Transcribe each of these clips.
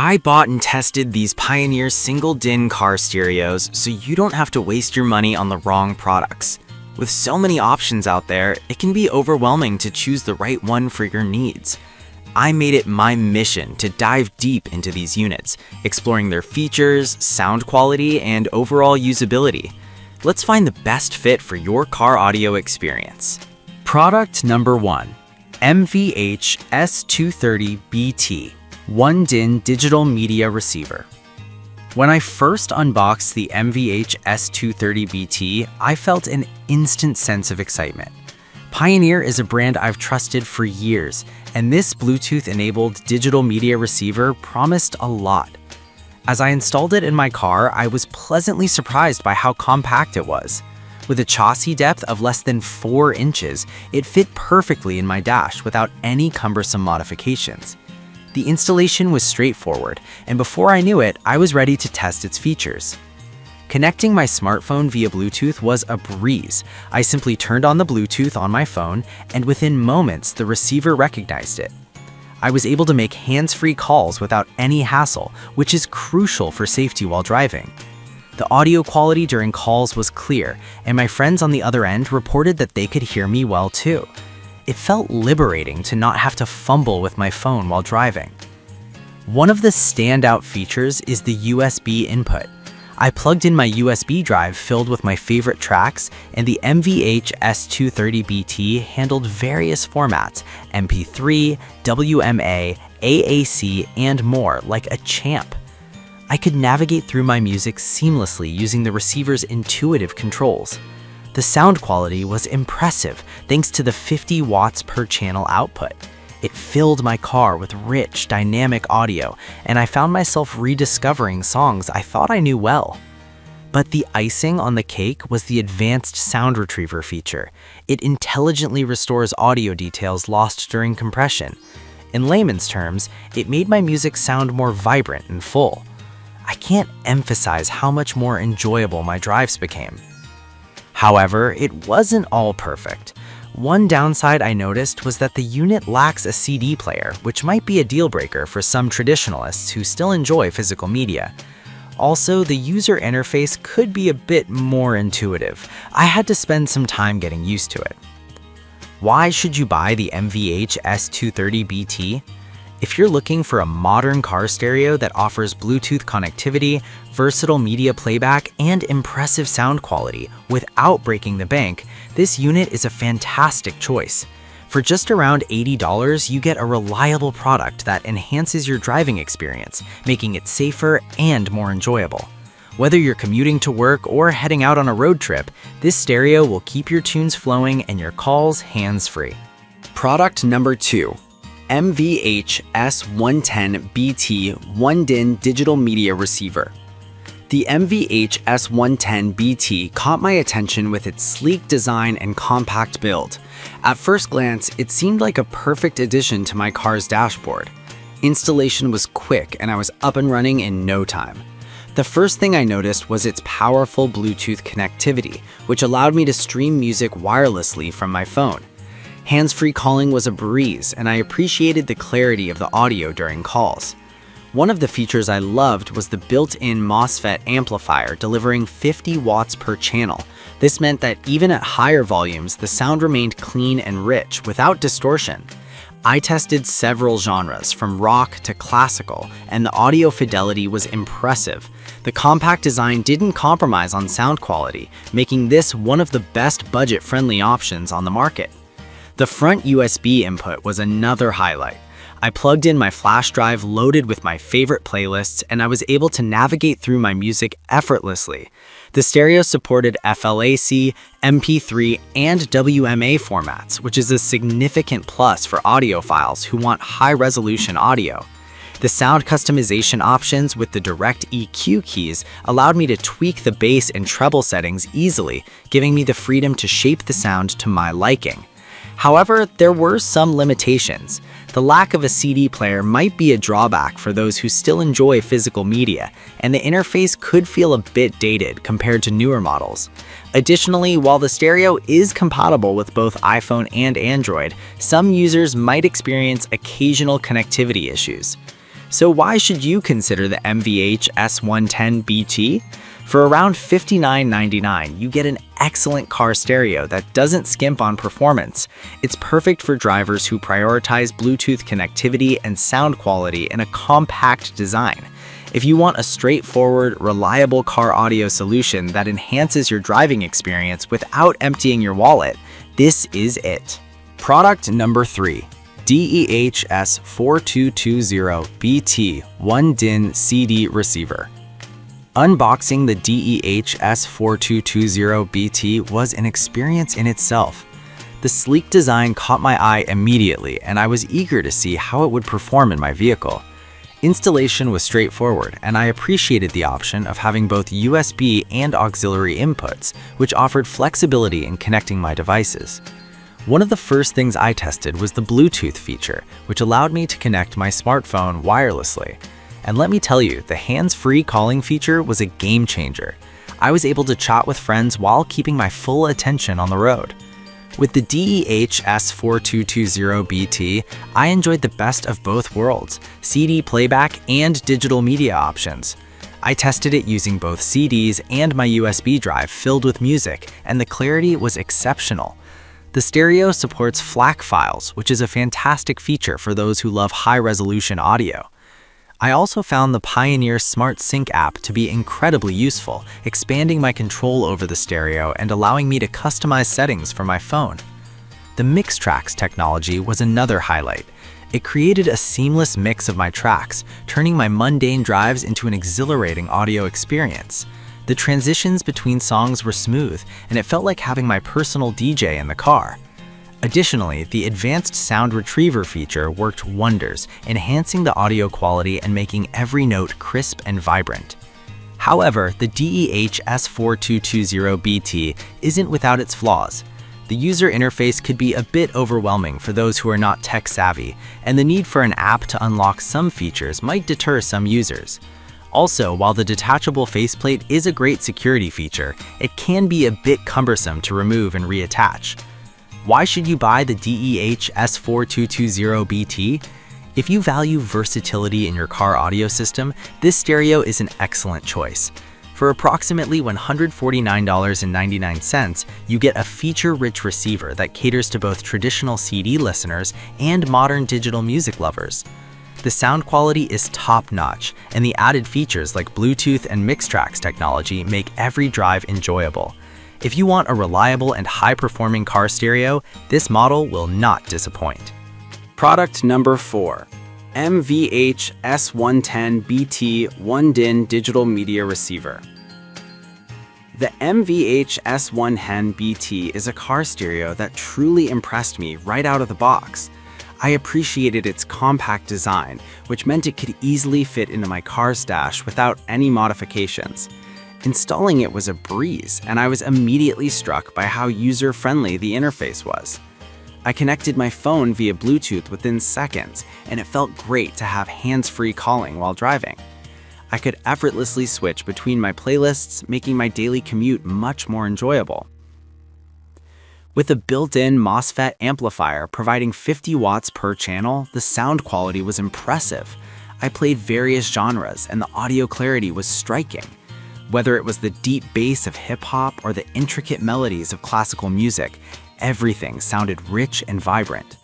I bought and tested these Pioneer single-DIN car stereos so you don't have to waste your money on the wrong products. With so many options out there, it can be overwhelming to choose the right one for your needs. I made it my mission to dive deep into these units, exploring their features, sound quality, and overall usability. Let's find the best fit for your car audio experience. Product number 1. MVH S230BT 1-DIN Digital Media Receiver. When I first unboxed the MVH S230BT, I felt an instant sense of excitement. Pioneer is a brand I've trusted for years, and this Bluetooth-enabled digital media receiver promised a lot. As I installed it in my car, I was pleasantly surprised by how compact it was. With a chassis depth of less than 4 inches, it fit perfectly in my dash without any cumbersome modifications. The installation was straightforward, and before I knew it, I was ready to test its features. Connecting my smartphone via Bluetooth was a breeze. I simply turned on the Bluetooth on my phone, and within moments, the receiver recognized it. I was able to make hands-free calls without any hassle, which is crucial for safety while driving. The audio quality during calls was clear, and my friends on the other end reported that they could hear me well too. It felt liberating to not have to fumble with my phone while driving. One of the standout features is the USB input. I plugged in my USB drive filled with my favorite tracks, and the MVH S230BT handled various formats: MP3, WMA, AAC, and more like a champ. I could navigate through my music seamlessly using the receiver's intuitive controls. The sound quality was impressive thanks to the 50 watts per channel output. It filled my car with rich, dynamic audio, and I found myself rediscovering songs I thought I knew well. But the icing on the cake was the advanced sound retriever feature. It intelligently restores audio details lost during compression. In layman's terms, it made my music sound more vibrant and full. I can't emphasize how much more enjoyable my drives became. However, it wasn't all perfect. One downside I noticed was that the unit lacks a CD player, which might be a deal breaker for some traditionalists who still enjoy physical media. Also, the user interface could be a bit more intuitive. I had to spend some time getting used to it. Why should you buy the MVH S230BT? If you're looking for a modern car stereo that offers Bluetooth connectivity, versatile media playback, and impressive sound quality without breaking the bank, this unit is a fantastic choice. For just around $80, you get a reliable product that enhances your driving experience, making it safer and more enjoyable. Whether you're commuting to work or heading out on a road trip, this stereo will keep your tunes flowing and your calls hands-free. Product number 2. MVH S110BT 1-DIN Digital Media Receiver. The MVH S110BT caught my attention with its sleek design and compact build. At first glance, it seemed like a perfect addition to my car's dashboard. Installation was quick and I was up and running in no time. The first thing I noticed was its powerful Bluetooth connectivity, which allowed me to stream music wirelessly from my phone. Hands-free calling was a breeze, and I appreciated the clarity of the audio during calls. One of the features I loved was the built-in MOSFET amplifier delivering 50 watts per channel. This meant that even at higher volumes, the sound remained clean and rich without distortion. I tested several genres, from rock to classical, and the audio fidelity was impressive. The compact design didn't compromise on sound quality, making this one of the best budget-friendly options on the market. The front USB input was another highlight. I plugged in my flash drive loaded with my favorite playlists, and I was able to navigate through my music effortlessly. The stereo supported FLAC, MP3, and WMA formats, which is a significant plus for audiophiles who want high-resolution audio. The sound customization options with the direct EQ keys allowed me to tweak the bass and treble settings easily, giving me the freedom to shape the sound to my liking. However, there were some limitations. The lack of a CD player might be a drawback for those who still enjoy physical media, and the interface could feel a bit dated compared to newer models. Additionally, while the stereo is compatible with both iPhone and Android, some users might experience occasional connectivity issues. So why should you consider the MVH S110BT? For around $59.99, you get an excellent car stereo that doesn't skimp on performance. It's perfect for drivers who prioritize Bluetooth connectivity and sound quality in a compact design. If you want a straightforward, reliable car audio solution that enhances your driving experience without emptying your wallet, this is it. Product number 3. DEH-S4220BT 1-DIN CD Receiver. Unboxing the DEH-S4220BT was an experience in itself. The sleek design caught my eye immediately, and I was eager to see how it would perform in my vehicle. Installation was straightforward, and I appreciated the option of having both USB and auxiliary inputs, which offered flexibility in connecting my devices. One of the first things I tested was the Bluetooth feature, which allowed me to connect my smartphone wirelessly. And let me tell you, the hands-free calling feature was a game changer. I was able to chat with friends while keeping my full attention on the road. With the DEH-S4220BT, I enjoyed the best of both worlds, CD playback and digital media options. I tested it using both CDs and my USB drive filled with music, and the clarity was exceptional. The stereo supports FLAC files, which is a fantastic feature for those who love high-resolution audio. I also found the Pioneer Smart Sync app to be incredibly useful, expanding my control over the stereo and allowing me to customize settings for my phone. The mixtrax technology was another highlight. It created a seamless mix of my tracks, turning my mundane drives into an exhilarating audio experience. The transitions between songs were smooth, and it felt like having my personal DJ in the car. Additionally, the advanced sound retriever feature worked wonders, enhancing the audio quality and making every note crisp and vibrant. However, the DEH-S4220BT isn't without its flaws. The user interface could be a bit overwhelming for those who are not tech-savvy, and the need for an app to unlock some features might deter some users. Also, while the detachable faceplate is a great security feature, it can be a bit cumbersome to remove and reattach. Why should you buy the DEH-S4220BT? If you value versatility in your car audio system, this stereo is an excellent choice. For approximately $149.99, you get a feature-rich receiver that caters to both traditional CD listeners and modern digital music lovers. The sound quality is top-notch, and the added features like Bluetooth and mixtrax technology make every drive enjoyable. If you want a reliable and high-performing car stereo, this model will not disappoint. Product number 4. MVH S110BT 1-DIN Digital Media Receiver. The MVH S110BT is a car stereo that truly impressed me right out of the box. I appreciated its compact design, which meant it could easily fit into my car's dash without any modifications. Installing it was a breeze, and I was immediately struck by how user-friendly the interface was. I connected my phone via Bluetooth within seconds, and it felt great to have hands-free calling while driving. I could effortlessly switch between my playlists, making my daily commute much more enjoyable. With a built-in MOSFET amplifier providing 50 watts per channel, the sound quality was impressive. I played various genres, and the audio clarity was striking. Whether it was the deep bass of hip-hop or the intricate melodies of classical music, everything sounded rich and vibrant.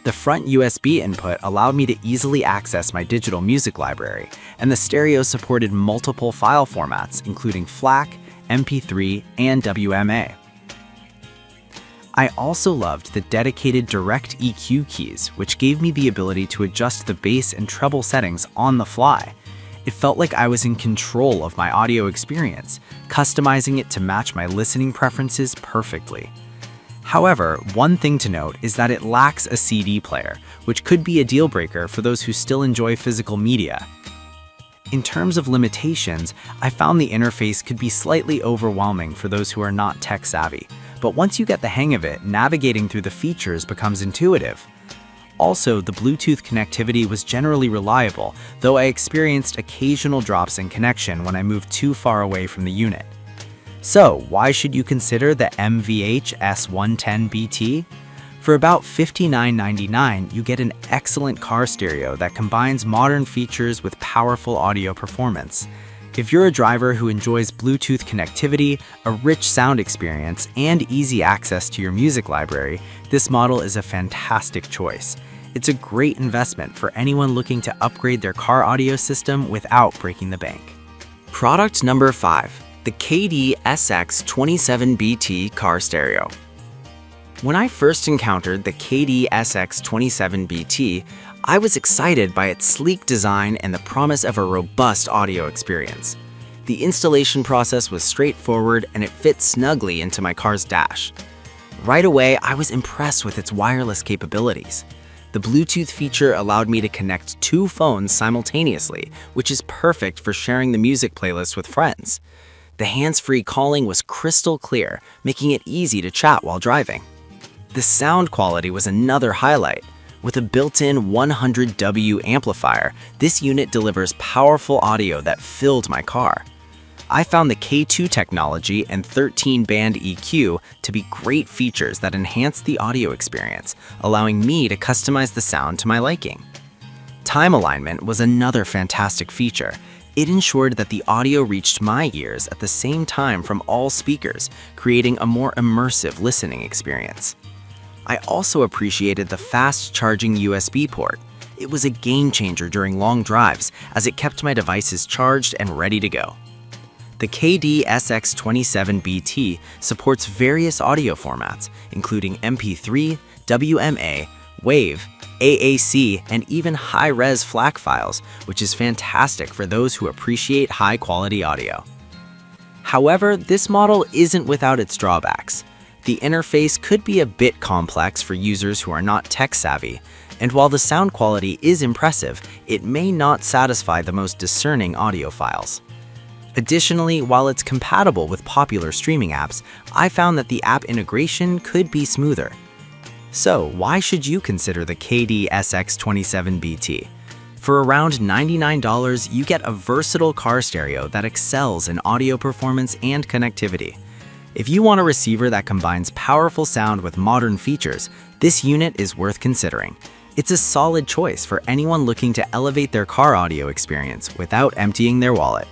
The front USB input allowed me to easily access my digital music library, and the stereo supported multiple file formats, including FLAC, MP3, and WMA. I also loved the dedicated direct EQ keys, which gave me the ability to adjust the bass and treble settings on the fly. It felt like I was in control of my audio experience, customizing it to match my listening preferences perfectly. However, one thing to note is that it lacks a CD player, which could be a deal breaker for those who still enjoy physical media. In terms of limitations, I found the interface could be slightly overwhelming for those who are not tech-savvy, but once you get the hang of it, navigating through the features becomes intuitive. Also, the Bluetooth connectivity was generally reliable, though I experienced occasional drops in connection when I moved too far away from the unit. So, why should you consider the MVH S110BT? For about $59.99, you get an excellent car stereo that combines modern features with powerful audio performance. If you're a driver who enjoys Bluetooth connectivity, a rich sound experience, and easy access to your music library, this model is a fantastic choice. It's a great investment for anyone looking to upgrade their car audio system without breaking the bank. Product number 5, the KD SX27BT car stereo. When I first encountered the KD SX27BT, I was excited by its sleek design and the promise of a robust audio experience. The installation process was straightforward and it fit snugly into my car's dash. Right away, I was impressed with its wireless capabilities. The Bluetooth feature allowed me to connect 2 phones simultaneously, which is perfect for sharing the music playlist with friends. The hands-free calling was crystal clear, making it easy to chat while driving. The sound quality was another highlight. With a built-in 100W amplifier, this unit delivers powerful audio that filled my car. I found the K2 technology and 13-band EQ to be great features that enhance the audio experience, allowing me to customize the sound to my liking. Time alignment was another fantastic feature. It ensured that the audio reached my ears at the same time from all speakers, creating a more immersive listening experience. I also appreciated the fast-charging USB port. It was a game-changer during long drives as it kept my devices charged and ready to go. The KD SX27BT supports various audio formats, including MP3, WMA, WAV, AAC, and even high-res FLAC files, which is fantastic for those who appreciate high-quality audio. However, this model isn't without its drawbacks. The interface could be a bit complex for users who are not tech-savvy, and while the sound quality is impressive, it may not satisfy the most discerning audiophiles. Additionally, while it's compatible with popular streaming apps, I found that the app integration could be smoother. So, why should you consider the KD SX27BT? For around $99, you get a versatile car stereo that excels in audio performance and connectivity. If you want a receiver that combines powerful sound with modern features, this unit is worth considering. It's a solid choice for anyone looking to elevate their car audio experience without emptying their wallet.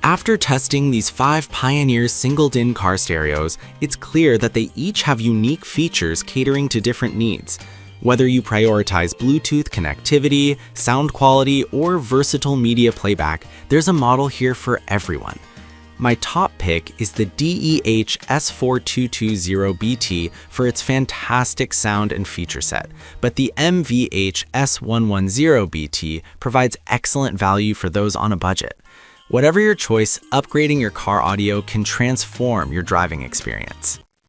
After testing these 5 Pioneer single-DIN car stereos, it's clear that they each have unique features catering to different needs. Whether you prioritize Bluetooth connectivity, sound quality, or versatile media playback, there's a model here for everyone. My top pick is the DEH S4220BT for its fantastic sound and feature set, but the MVH S110BT provides excellent value for those on a budget. Whatever your choice, upgrading your car audio can transform your driving experience.